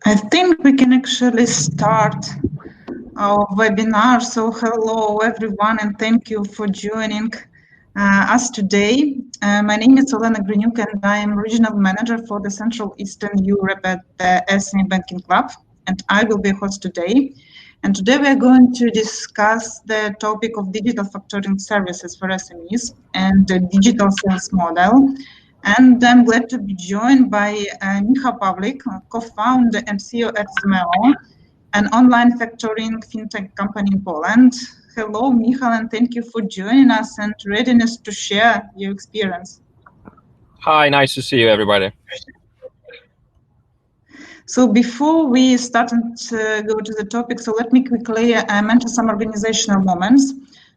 I think we can actually start our webinar. So hello everyone and thank you for joining us today. My name is Elena Grinyuk and I am Regional Manager for the Central Eastern Europe at the SME Banking Club, and I will be host today. And today we are going to discuss the topic of digital factoring services for SMEs and the digital sales model. And I'm glad to be joined by Michał Pawlik, co-founder and CEO at SMEO, an online factoring fintech company in Poland. Hello, Michał, and thank you for joining us and readiness to share your experience. Hi, nice to see you, everybody. So before we start and go to the topic, so let me quickly mention some organizational moments.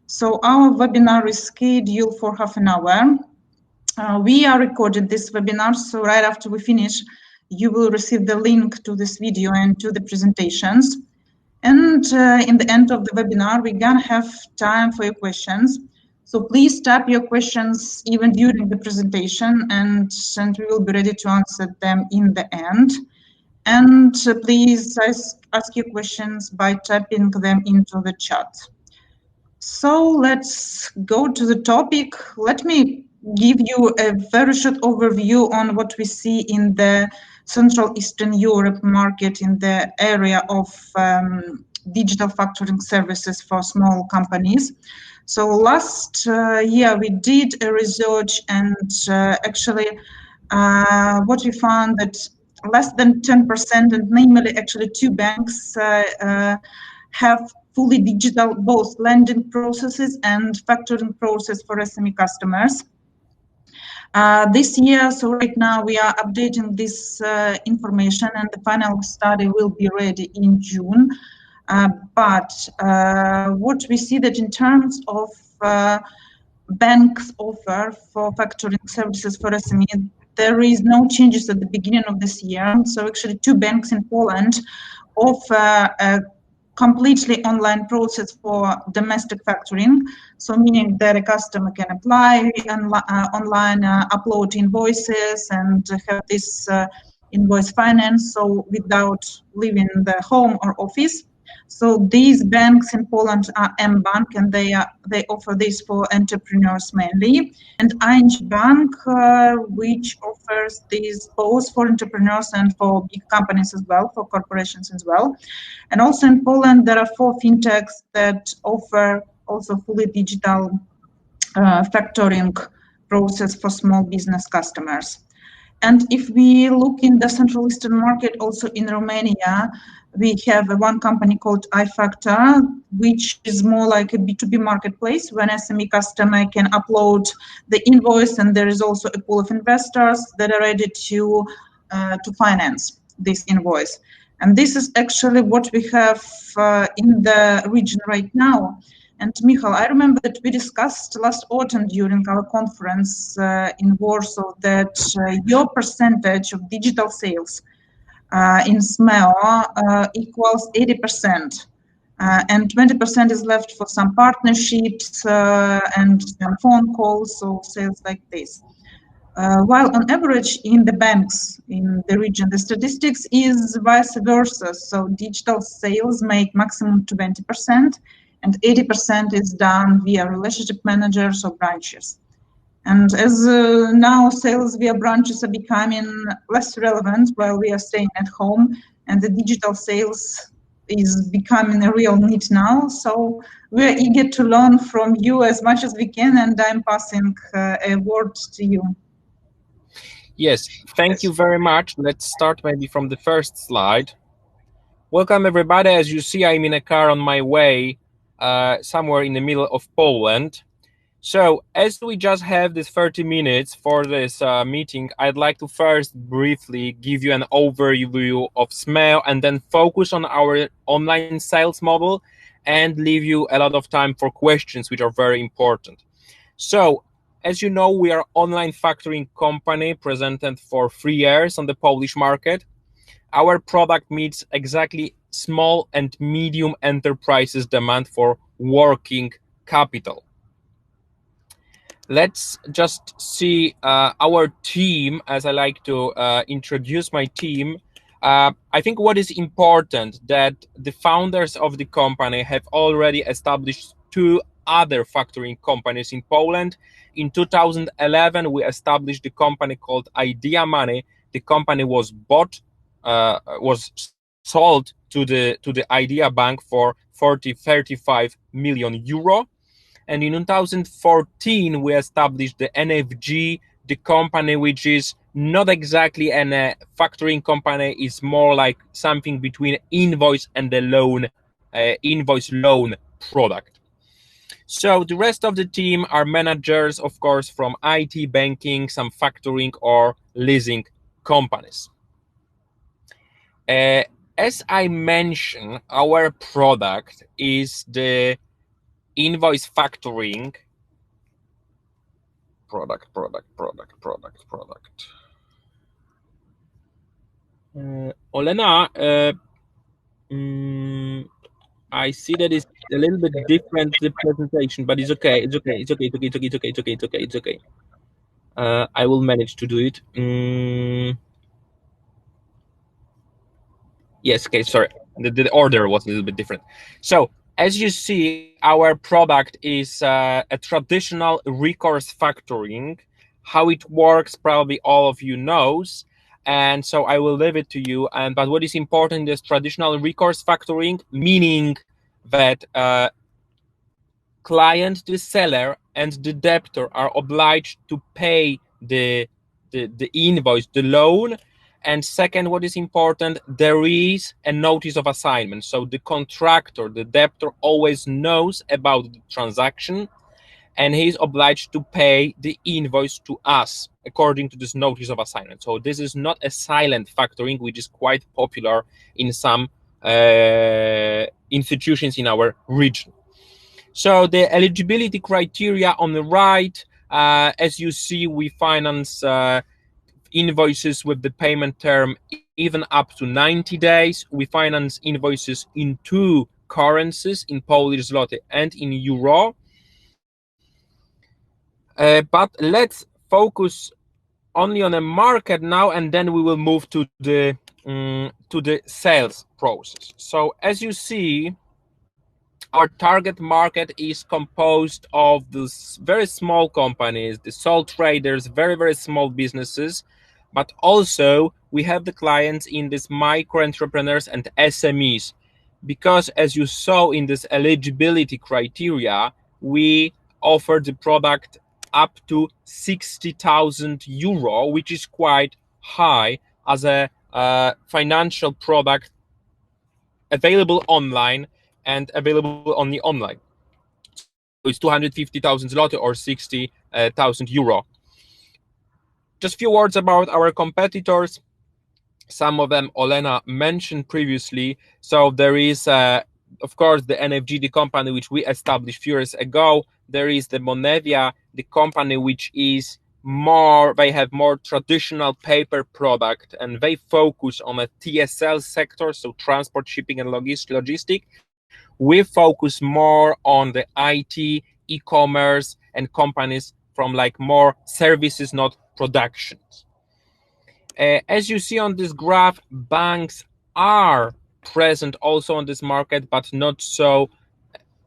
So our webinar is scheduled for half an hour. We are recording this webinar, so right after we finish, you will receive the link to this video and to the presentations. And in the end of the webinar, we're gonna have time for your questions. So please type your questions even during the presentation, and we will be ready to answer them in the end. And please ask your questions by typing them into the chat. So let's go to the topic. Let me give you a very short overview on what we see in the Central Eastern Europe market in the area of digital factoring services for small companies. So last year we did a research, and actually what we found that less than 10%, and namely actually 2 banks have fully digital both lending processes and factoring process for SME customers. This year, so right now we are updating this information, and the final study will be ready in June. But what we see that in terms of banks' offer for factoring services for SME, there is no changes at the beginning of this year. So actually 2 banks in Poland offer a completely online process for domestic factoring, so meaning that a customer can apply online, upload invoices and have this invoice finance, so without leaving the home or office. So these banks in Poland are mBank, and they offer this for entrepreneurs mainly, and ING Bank, which offers these both for entrepreneurs and for big companies as well, for corporations as well. And also in Poland, there are 4 fintechs that offer also fully digital factoring process for small business customers. And if we look in the Central Eastern market, also in Romania, we have one company called iFactor, which is more like a B2B marketplace when SME customer can upload the invoice, and there is also a pool of investors that are ready to finance this invoice. And this is actually what we have in the region right now. And Michał, I remember that we discussed last autumn during our conference in Warsaw that your percentage of digital sales in SMEO equals 80%. And 20% is left for some partnerships and phone calls, so sales like this. While on average in the banks in the region, the statistics is vice versa. So digital sales make maximum 20%, and 80% is done via relationship managers or branches. And as now sales via branches are becoming less relevant while we are staying at home, and the digital sales is becoming a real need now. So we're eager to learn from you as much as we can, and I'm passing a word to you. Yes, thank you very much. Let's start maybe from the first slide. Welcome everybody. As you see, I'm in a car on my way somewhere in the middle of Poland. So as we just have this 30 minutes for this meeting, I'd like to first briefly give you an overview of SMEO and then focus on our online sales model and leave you a lot of time for questions, which are very important. So as you know, we are online factoring company presented for 3 years on the Polish market. Our product meets exactly small and medium enterprises' demand for working capital. Let's just see our team, as I like to introduce my team. I think what is important that the founders of the company have already established two other factoring companies in Poland. In 2011, we established a company called Idea Money. The company was was sold to the Idea Bank for 35 million euro. And in 2014, we established the NFG, the company which is not exactly a factoring company, is more like something between invoice and the loan, invoice loan product. So the rest of the team are managers, of course, from IT, banking, some factoring or leasing companies. As I mentioned, our product is the invoice factoring product. Olena, I see that it's a little bit different, the presentation, but it's okay. It's okay. I will manage to do it. Yes, okay, sorry. The order was a little bit different. So, as you see, our product is a traditional recourse factoring. How it works, probably all of you knows. And so I will leave it to you. But what is important is traditional recourse factoring, meaning that client, the seller, and the debtor are obliged to pay the invoice, the loan. And second, what is important, there is a notice of assignment. So the contractor, the debtor, always knows about the transaction, and he is obliged to pay the invoice to us according to this notice of assignment. So this is not a silent factoring, which is quite popular in some institutions in our region. So the eligibility criteria on the right, as you see, we finance invoices with the payment term even up to 90 days. We finance invoices in two currencies, in Polish zloty and in euro. But let's focus only on a market now, and then we will move to the sales process. So as you see, our target market is composed of these very small companies, the sole traders, very, very small businesses, but also we have the clients in these micro entrepreneurs and SMEs, because as you saw in this eligibility criteria, we offer the product up to 60,000 euro, which is quite high as a financial product available online and available only online. So it's 250,000 zloty or 60,000 euro. Just a few words about our competitors. Some of them Olena mentioned previously. So there is, of course, the NFG, the company which we established a few years ago. There is the Monevia, the company which is more, they have more traditional paper product, and they focus on a TSL sector, so transport, shipping, and logistic. We focus more on the IT, e-commerce, and companies from like more services, not productions. As you see on this graph, banks are present also on this market, but not so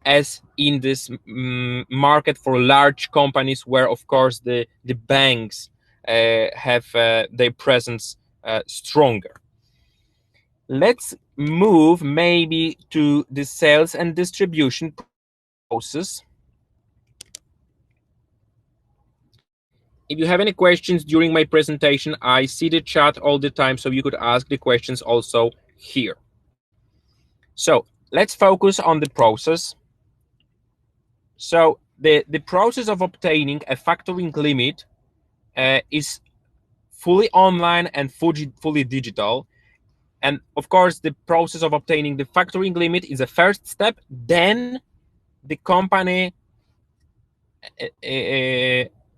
as in this market for large companies, where of course the banks have their presence stronger. Let's move maybe to the sales and distribution process. If you have any questions during my presentation, I see the chat all the time, so you could ask the questions also here. So let's focus on the process. So the process of obtaining a factoring limit is fully online and fully digital. And of course, the process of obtaining the factoring limit is a first step. Then the company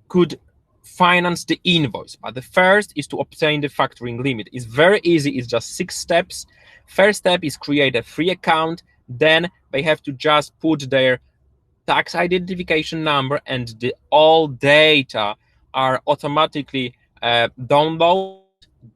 could finance the invoice. But the first is to obtain the factoring limit. It's very easy. It's just 6 steps. First step is create a free account. Then they have to just put their tax identification number, and all data are automatically downloaded.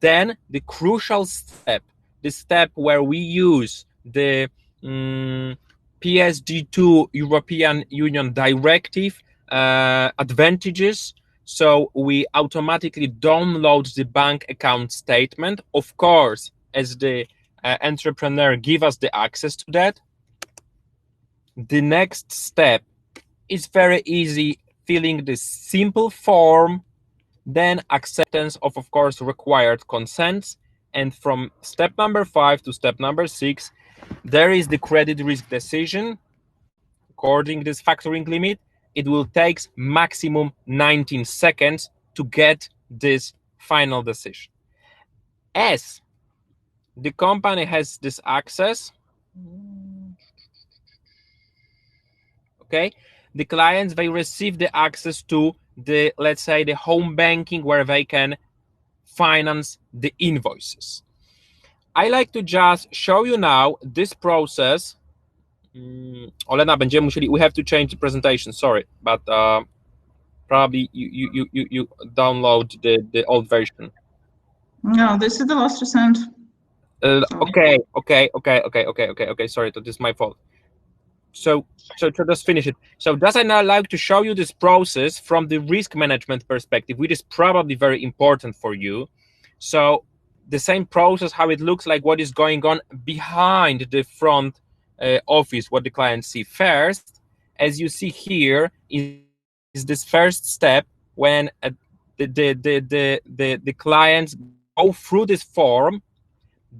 Then the crucial step the step where we use the PSD2 European Union directive advantages. So we automatically download the bank account statement. Of course, as the entrepreneur give us the access to that. The next step is very easy, filling this simple form, then acceptance of course, required consents. And from step number 5 to step number 6, there is the credit risk decision. According to this factoring limit, it will take maximum 19 seconds to get this final decision. As the company has this access, okay, the clients, they receive the access to the, let's say, the home banking, where they can finance the invoices. I like to just show you now this process. Olena, będziemy musieli, we have to change the presentation, sorry, but probably you download the old version. No, this is the last recent. Okay, sorry, that is my fault. So just finish it. So does I now like to show you this process from the risk management perspective, which is probably very important for you. So the same process, how it looks like, what is going on behind the front office, what the clients see first. As you see here, is this first step when the clients go through this form.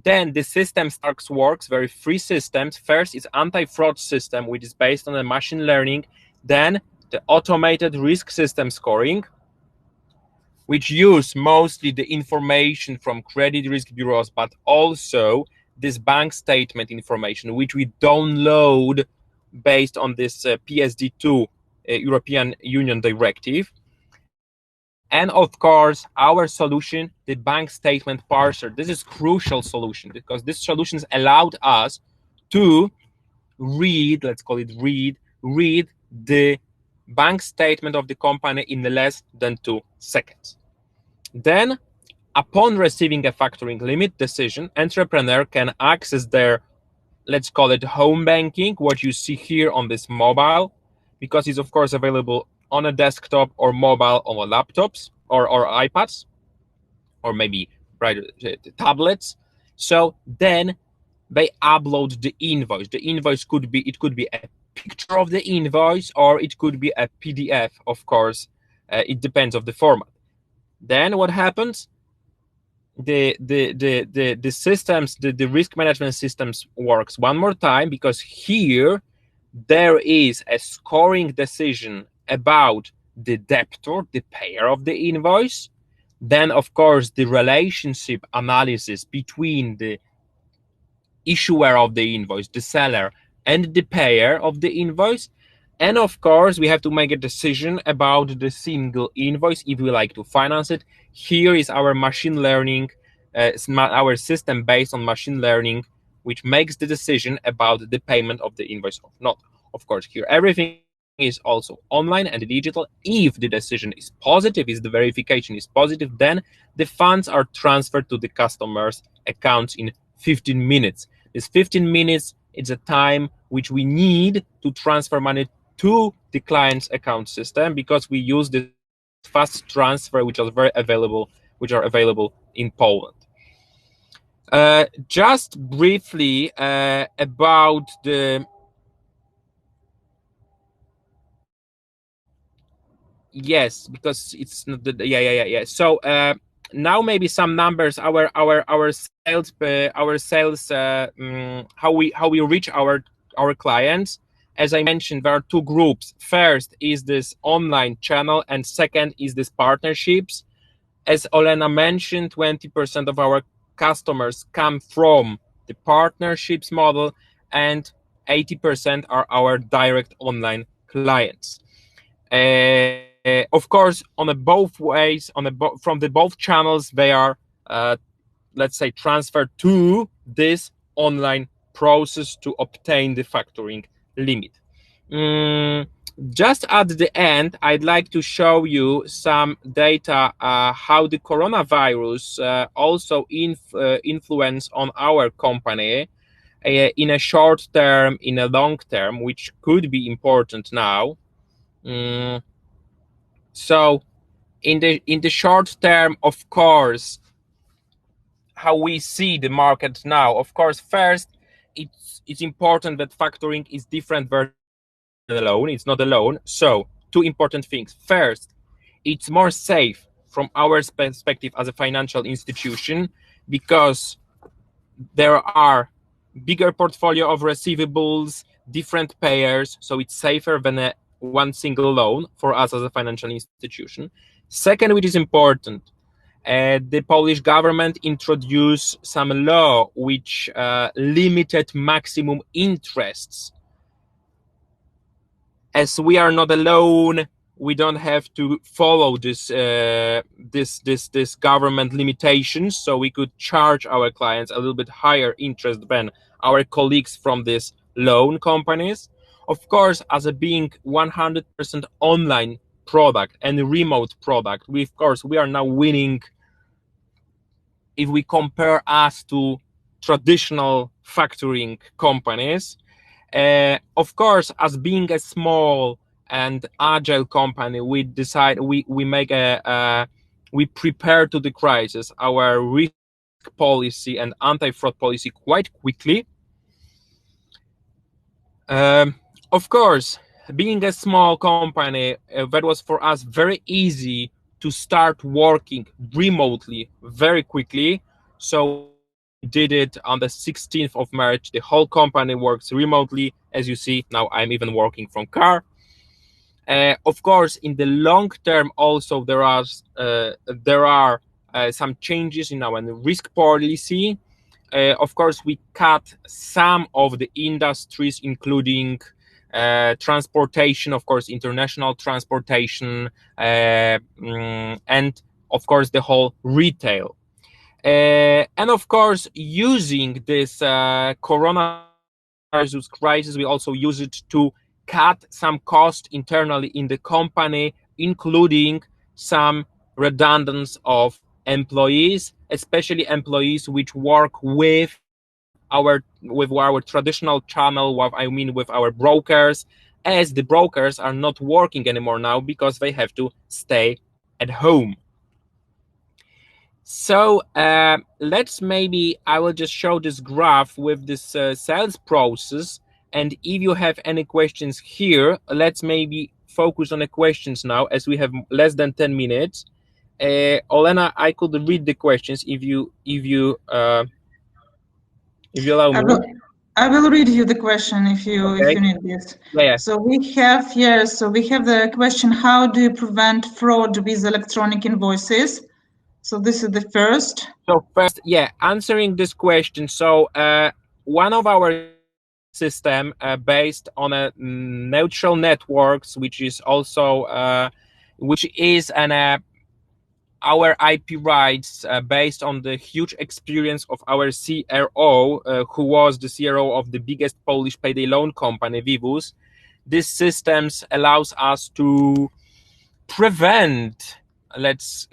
Then the system works, very free systems. First is anti-fraud system, which is based on the machine learning. Then the automated risk system scoring, which use mostly the information from credit risk bureaus, but also this bank statement information, which we download based on this PSD2 European Union directive. And of course, our solution, the bank statement parser. This is crucial solution, because this solutions allowed us to read, let's call it read the bank statement of the company in less than 2 seconds. Then, upon receiving a factoring limit decision, entrepreneur can access their, let's call it home banking, what you see here on this mobile, because it's of course available on a desktop or mobile on laptops or iPads, or maybe tablets. So then they upload the invoice. The invoice could be a picture of the invoice, or it could be a PDF, of course. It depends on the format. Then what happens? The systems, the risk management systems works one more time, because here there is a scoring decision about the debtor, the payer of the invoice. Then, of course, the relationship analysis between the issuer of the invoice, the seller, and the payer of the invoice. And of course, we have to make a decision about the single invoice if we like to finance it. Here is our machine learning, our system based on machine learning, which makes the decision about the payment of the invoice or not. Of course, here everything is also online and digital. If the decision is positive, if the verification is positive, then the funds are transferred to the customer's accounts in 15 minutes. This 15 minutes is a time which we need to transfer money to the client's account system, because we use this fast transfer, which are available in Poland. Just briefly about the yes, because it's not the yeah. So now maybe some numbers. Our sales, how we reach our clients. As I mentioned, there are two groups. First is this online channel, and second is this partnerships. As Olena mentioned, 20% of our customers come from the partnerships model, and 80% are our direct online clients. Of course, on the both ways, from the both channels, they are, let's say, transferred to this online process to obtain the factoring limit. Just at the end, I'd like to show you some data how the coronavirus also influence on our company in a short term, in a long term, which could be important now. So in the short term, of course, how we see the market now. Of course, first, it's important that factoring is different than a loan. It's not a loan. So two important things. First, it's more safe from our perspective as a financial institution because there are bigger portfolio of receivables, different payers, so it's safer than one single loan for us as a financial institution. Second, which is important, the Polish government introduced some law which limited maximum interests. As we are not alone, we don't have to follow this government limitations, so we could charge our clients a little bit higher interest than our colleagues from these loan companies. Of course, as a being 100% online product and remote product, we are now winning if we compare us to traditional factoring companies. Of course, as being a small and agile company, we decide we prepare to the crisis our risk policy and anti-fraud policy quite quickly. Of course, being a small company, that was for us very easy to start working remotely very quickly. So we did it on the 16th of March. The whole company works remotely. As you see, now I'm even working from car. Of course, in the long term, also there are some changes in our risk policy. Of course, we cut some of the industries, including transportation, of course, international transportation, and of course, the whole retail. And of course, using this coronavirus crisis, we also use it to cut some cost internally in the company, including some redundancy of employees, especially employees which work with our traditional channel, with our brokers, as the brokers are not working anymore now because they have to stay at home. So I will just show this graph with this sales process. And if you have any questions here, let's maybe focus on the questions now, as we have less than 10 minutes. Olena, I could read the questions if you allow me. I will read you the question if you need this. Yeah. So we have the question: how do you prevent fraud with electronic invoices? So this is the first. So first, answering this question. So one of our system based on a neutral networks, which is also our IP rights based on the huge experience of our CRO, who was the CRO of the biggest Polish payday loan company, Vivus. These systems allows us to prevent, let's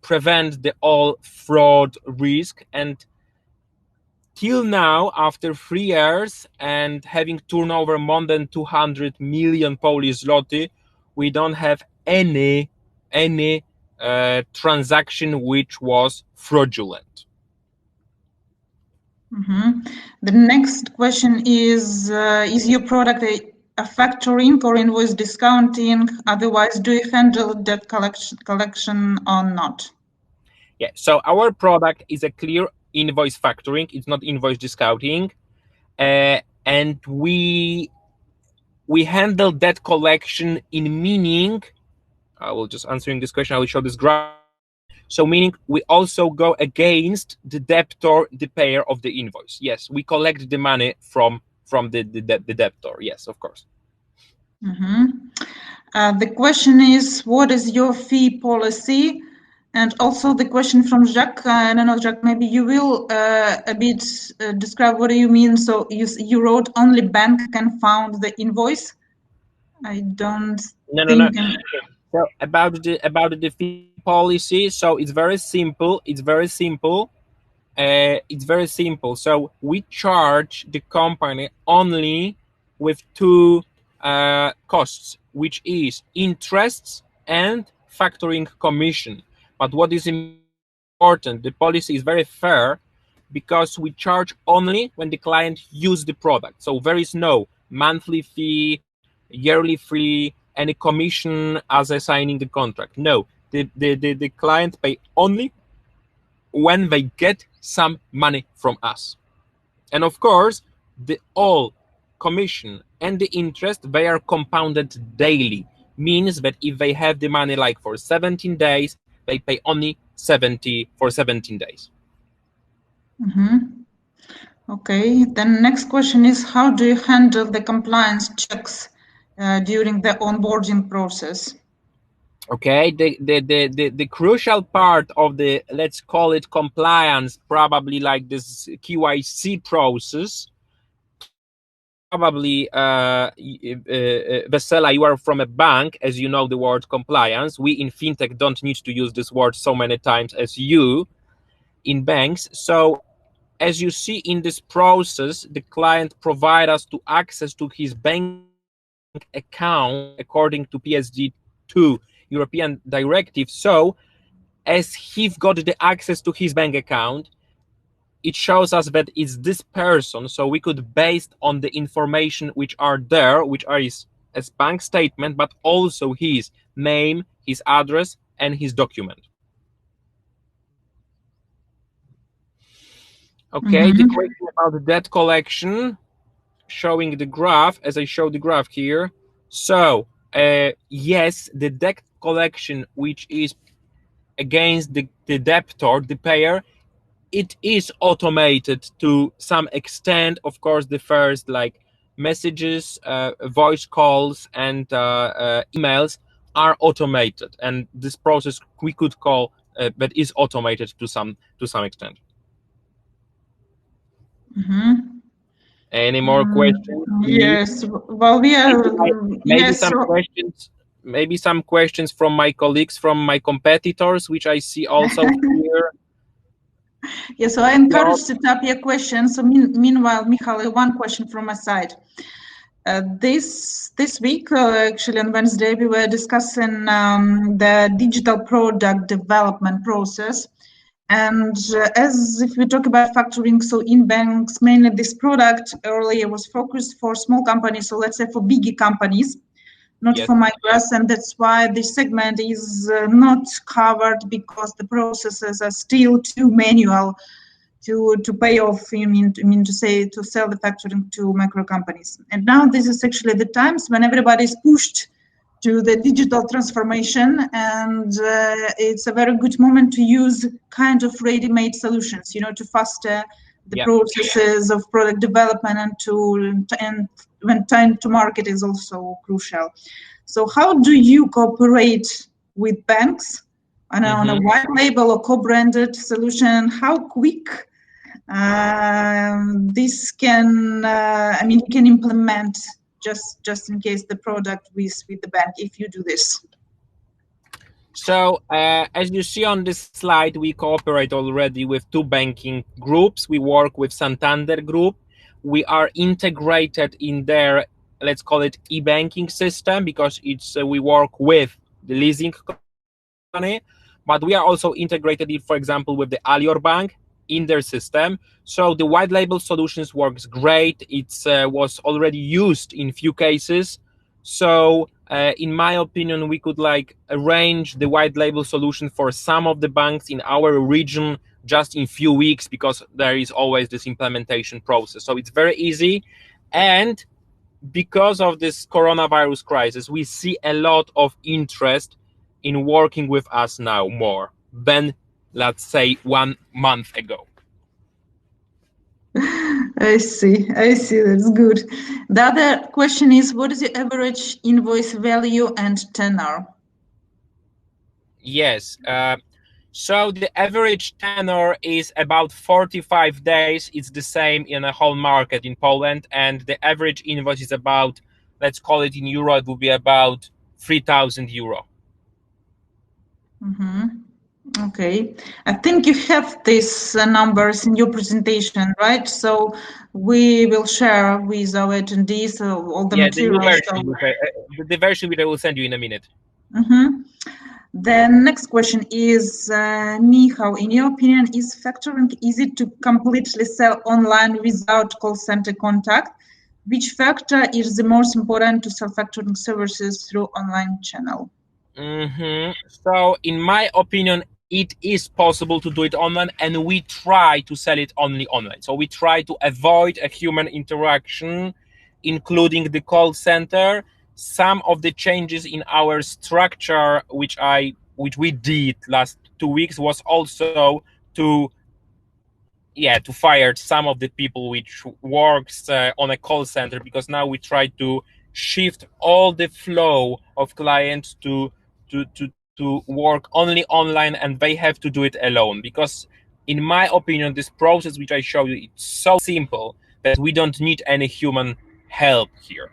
prevent the all fraud risk. And till now, after 3 years and having turnover more than 200 million Polish zloty, we don't have any transaction which was fraudulent. Mm-hmm. The next question is your product a factoring or invoice discounting? Otherwise, do you handle debt collection or not? Yeah, so our product is a clear invoice factoring. It's not invoice discounting. And we handle debt collection in meaning, I will just answering this question, I will show this graph. So meaning we also go against the debtor, the payer of the invoice. Yes, we collect the money from the debtor. Yes, of course. Mm-hmm. The question is, what is your fee policy? And also the question from Jacques. I don't know, Jacques, maybe you will a bit describe what do you mean. So you wrote only bank can found the invoice? I don't No, no, no. think. So about the fee policy, so it's very simple. It's very simple. It's very simple. So we charge the company only with two costs, which is interests and factoring commission. But what is important, the policy is very fair because we charge only when the client use the product. So there is no monthly fee, yearly fee, any commission as a signing the contract. No, the client pay only when they get some money from us. And of course, the all commission and the interest, they are compounded daily. Means that if they have the money like for 17 days, they pay only 70 for 17 days. Okay, then next question is, how do you handle the compliance checks during the onboarding process? Okay, the crucial part of the, let's call it compliance, probably like this QIC process, probably Vesela, you are from a bank, as you know the word compliance. We in fintech don't need to use this word so many times as you in banks. So as you see in this process, the client provide us to access to his bank account according to PSD2 European directive. So as he got the access to his bank account, it shows us that it's this person. So we could, based on the information which are there, which are his as bank statement, but also his name, his address, and his document. Okay, the question about the debt collection, showing the graph, as I show the graph here. So yes, the debt collection, which is against the debtor, the payer, it is automated to some extent. Of course, the first like messages, voice calls, and emails are automated, and this process we could call that is automated to some extent. Any more questions? Yes, well, we are. Maybe Yes, some so, questions. Maybe some questions from my colleagues, from my competitors, which I see also here. yeah, so I encourage to type your questions. So meanwhile, Michal, one question from my side. This week, actually on Wednesday, we were discussing the digital product development process. And as if we talk about factoring, so in banks, mainly this product earlier was focused for small companies, so let's say for bigger companies, not for micros, and that's why this segment is not covered because the processes are still too manual to pay off. You mean to say to sell the factoring to micro companies. And now this is actually the times when everybody is pushed to the digital transformation, and it's a very good moment to use kind of ready-made solutions, to faster the processes of product development and when time to market is also crucial. So how do you cooperate with banks on a white label or co-branded solution? How quick this can, you can implement just in case the product with the bank, if you do this? So as you see on this slide, we cooperate already with two banking groups. We work with Santander Group. We are integrated in their, let's call it e-banking system, because it's we work with the leasing company, but we are also integrated, for example, with the Alior Bank in their system. So the white label solutions works great. It's was already used in few cases. So in my opinion, we could like arrange the white label solution for some of the banks in our region just in few weeks, because there is always this implementation process. So it's very easy. And because of this coronavirus crisis, we see a lot of interest in working with us now more than, let's say, 1 month ago. I see, that's good. The other question is, what is the average invoice value and tenor? Yes, so the average tenor is about 45 days. It's the same in the whole market in Poland, and the average invoice is about let's call it in euro, it would be about 3,000 euro. Okay, I think you have these numbers in your presentation, right? So we will share with our attendees all the materials. The version which I will send you in a minute. The next question is, Michał, in your opinion, is factoring easy to completely sell online without call center contact? Which factor is the most important to sell factoring services through online channel? So in my opinion, it is possible to do it online, and we try to sell it only online. So we try to avoid a human interaction, including the call center. Some of the changes in our structure, which we did last 2 weeks, was also to fire some of the people which works on a call center, because now we try to shift all the flow of clients to work only online, and they have to do it alone, because in my opinion this process which I show you, it's so simple that we don't need any human help here.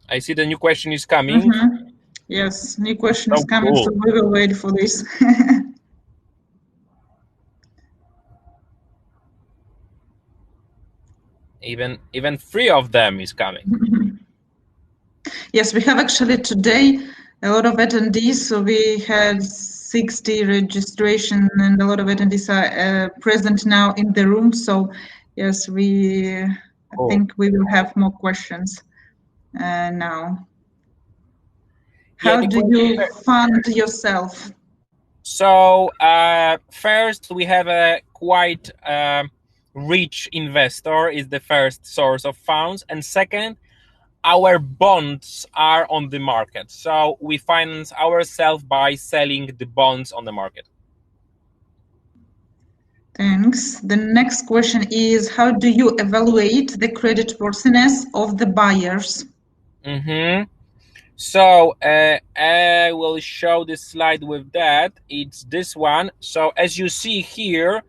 I see the new question is coming. Yes, new question is coming, cool. So we will wait for this. Even 3 of them is coming. Yes, we have actually today a lot of attendees. So we had 60 registration, and a lot of attendees are present now in the room. So yes, I think we will have more questions now. How do you fund yourself? So first, we have a quite rich investor, is the first source of funds, and second, our bonds are on the market. So we finance ourselves by selling the bonds on the market. Thanks. The next question is, how do you evaluate the creditworthiness of the buyers? So I will show this slide with that. It's this one. So as you see here,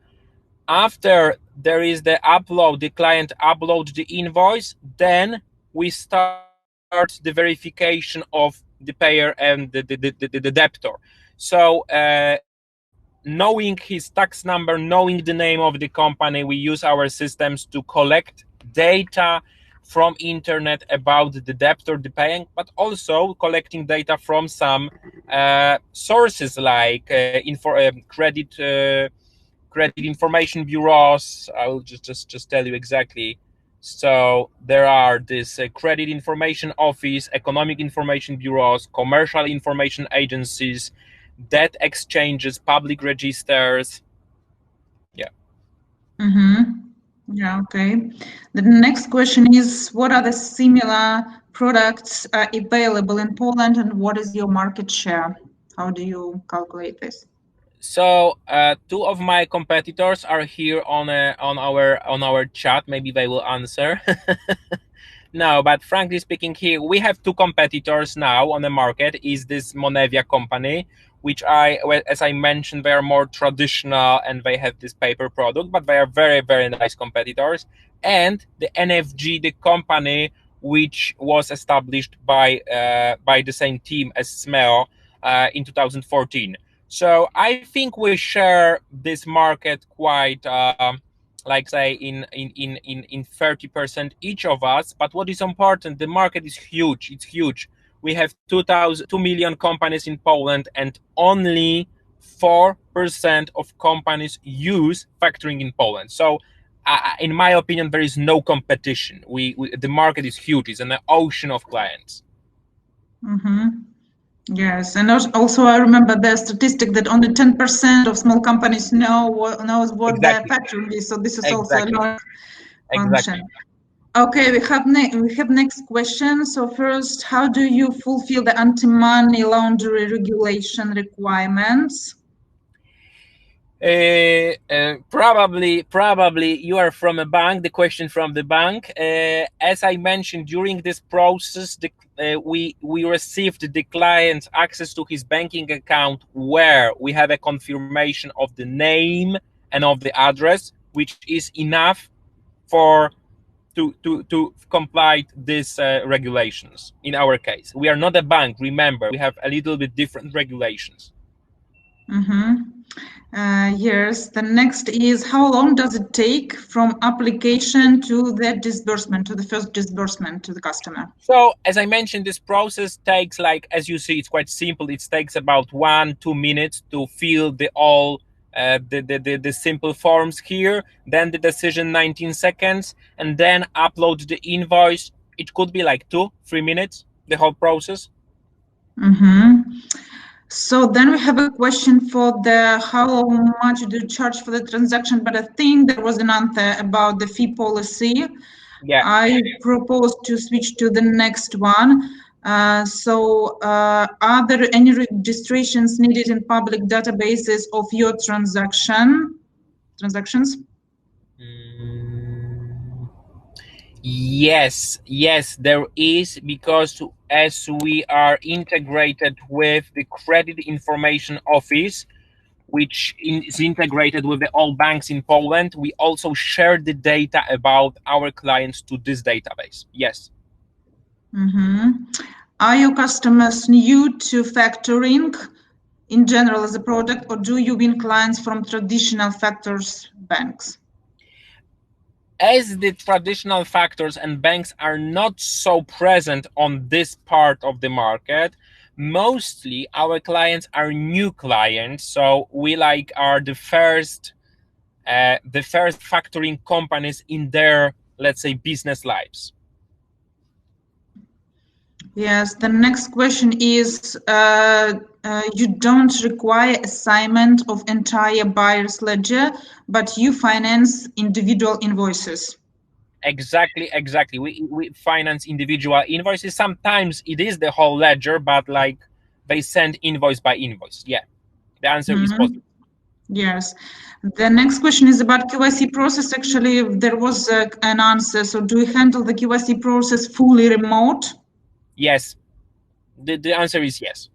after there is the upload, the client uploads the invoice, then we start the verification of the payer and the debtor. So knowing his tax number, knowing the name of the company, we use our systems to collect data from internet about the debtor, the paying, but also collecting data from some sources like credit information bureaus. I will just tell you exactly. So there are this credit information office, economic information bureaus, commercial information agencies, debt exchanges, public registers. Yeah. Yeah, okay. The next question is, what are the similar products available in Poland, and what is your market share? How do you calculate this? So 2 of my competitors are here on our chat. Maybe they will answer. No, but frankly speaking, here we have 2 competitors now on the market. Is this Monevia company, which as I mentioned, they are more traditional and they have this paper product, but they are very, very nice competitors. And the NFG, the company which was established by the same team as SMEO in 2014. So I think we share this market quite, like say in 30% each of us. But what is important, the market is huge. It's huge. We have 2 million companies in Poland, and only 4% of companies use factoring in Poland. So in my opinion, there is no competition. The market is huge. It's an ocean of clients. Yes, and also I remember the statistic that only 10% of small companies knows what exactly. The factoring is. So this is exactly. Also a large function. Okay, we have next question. So first, how do you fulfill the anti-money laundering regulation requirements? Probably you are from a bank. The question from the bank. As I mentioned, during this process, we received the client's access to his banking account, where we have a confirmation of the name and of the address, which is enough to comply these regulations. In our case, we are not a bank. Remember, we have a little bit different regulations. Yes. The next is, how long does it take from application to the disbursement, to the first disbursement to the customer? So as I mentioned, this process takes, like, as you see, it's quite simple. It takes about 1-2 minutes to fill the simple forms here, then the decision 19 seconds, and then upload the invoice. It could be like 2-3 minutes, the whole process. So then we have a question for the how much do you charge for the transaction, but I think there was an answer about the fee policy. Yeah. I propose to switch to the next one. Are there any registrations needed in public databases of your transactions? Yes, there is, because as we are integrated with the Credit Information Office, which is integrated with the all banks in Poland, we also share the data about our clients to this database. Yes. Are your customers new to factoring in general as a product, or do you win clients from traditional factors banks? As the traditional factors and banks are not so present on this part of the market, mostly our clients are new clients, so we are the first factoring companies in their, let's say, business lives. Yes, the next question is, you don't require assignment of entire buyer's ledger, but you finance individual invoices. Exactly. We finance individual invoices. Sometimes it is the whole ledger, but they send invoice by invoice. Yeah, the answer is positive. Yes. The next question is about KYC process. Actually, there was an answer. So do you handle the KYC process fully remote? Yes. The answer is yes.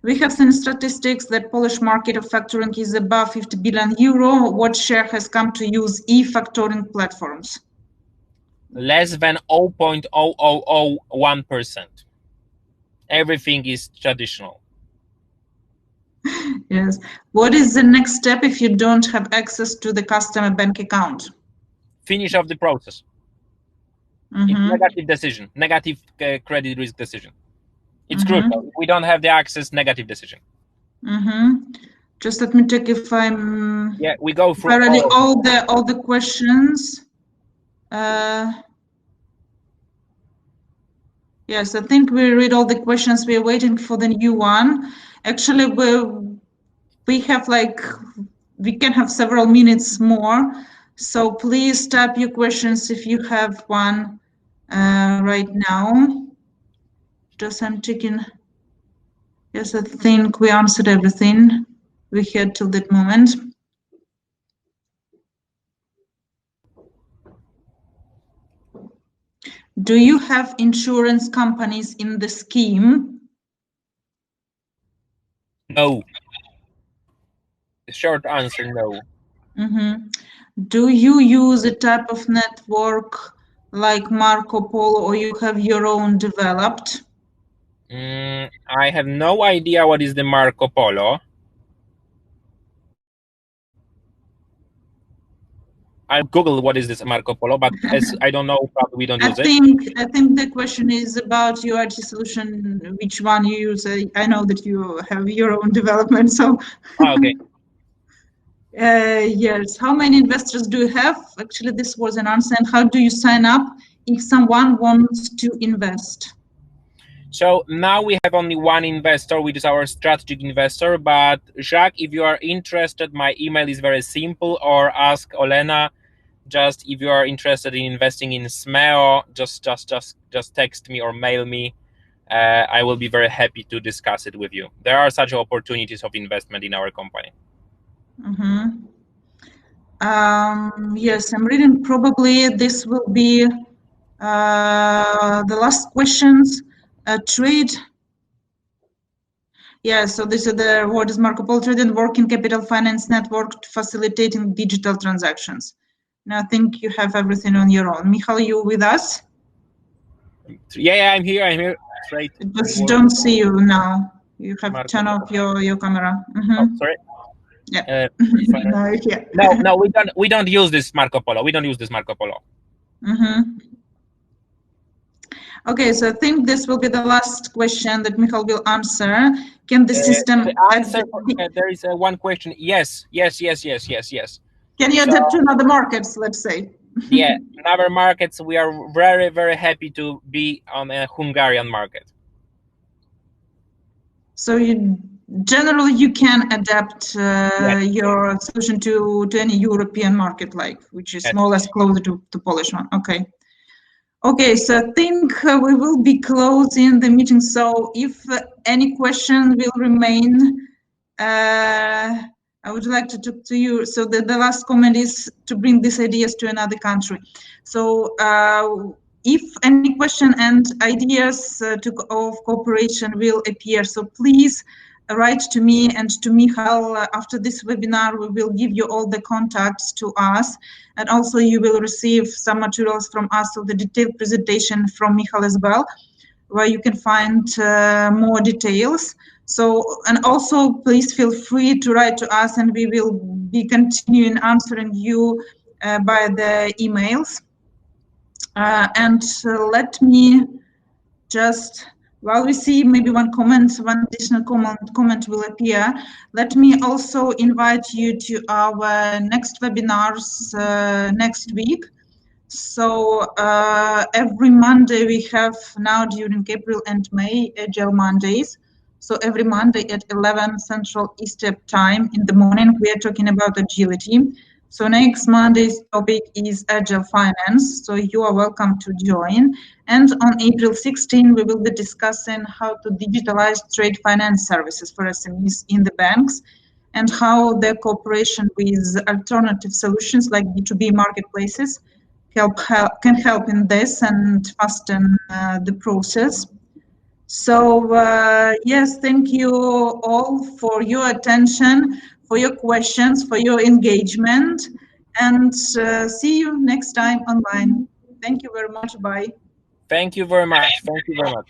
We have seen statistics that Polish market of factoring is above 50 billion euro. What share has come to use e-factoring platforms? Less than 0.0001%. Everything is traditional. Yes. What is the next step if you don't have access to the customer bank account? Finish of the process. It's negative decision, negative credit risk decision. It's crucial. If we don't have the access, negative decision. Just let me check if I'm. Yeah, we go through all the questions. Yes, I think we read all the questions. We're waiting for the new one. Actually, we have we can have several minutes more. So please type your questions if you have one right now. Just I'm checking. Yes, I think we answered everything we had till that moment. Do you have insurance companies in the scheme? No. The short answer, no. Do you use a type of network like Marco Polo, or you have your own developed? I have no idea what is the Marco Polo. I Google what is this Marco Polo, but as I don't know, probably we don't use it. I think the question is about your IT solution, which one you use. I know that you have your own development, so. Okay. Yes. How many investors do you have? Actually, this was an answer. And how do you sign up if someone wants to invest? So now we have only one investor, which is our strategic investor. But Jacques, if you are interested, my email is very simple, or ask Olena. Just if you are interested in investing in SMEO, just text me or mail me. I will be very happy to discuss it with you. There are such opportunities of investment in our company. Yes, I'm reading. Probably this will be the last questions. Trade. Yeah, so this is what is Marco Polo Trade and Working Capital Finance Network facilitating digital transactions. And I think you have everything on your own. Michal, you with us? Yeah, I'm here. Straight. I just don't see you now. You have to turn off your camera. Oh, sorry. Yeah. No, we don't use this Marco Polo. We don't use this Marco Polo. Okay, so I think this will be the last question that Michal will answer. Can the system answer? There is one question. Yes. Can you adapt to another markets? Let's say. Yeah, in other markets, we are very, very happy to be on a Hungarian market. So generally you can adapt your solution to any European market, which is more or less closer to the Polish one. Okay, so I think we will be closing the meeting. So if any question will remain, I would like to talk to you. So the last comment is to bring these ideas to another country. So if any question and ideas of cooperation will appear, so please write to me and to Michal. After this webinar, we will give you all the contacts to us, and also you will receive some materials from us of the detailed presentation from Michal as well, where you can find more details. So, and also please feel free to write to us, and we will be continuing answering you by the emails. And let me just, while we see maybe one additional comment will appear, let me also invite you to our next webinars next week. So every Monday we have now during April and May Agile Mondays. So every Monday at 11 Central Eastern Time in the morning, we are talking about agility. So next Monday's topic is Agile Finance. So you are welcome to join. And on April 16, we will be discussing how to digitalize trade finance services for SMEs in the banks, and how their cooperation with alternative solutions like B2B marketplaces can help in this and fasten the process. So yes, thank you all for your attention, for your questions, for your engagement, and see you next time online. Thank you very much. Bye. Thank you very much. Thank you very much.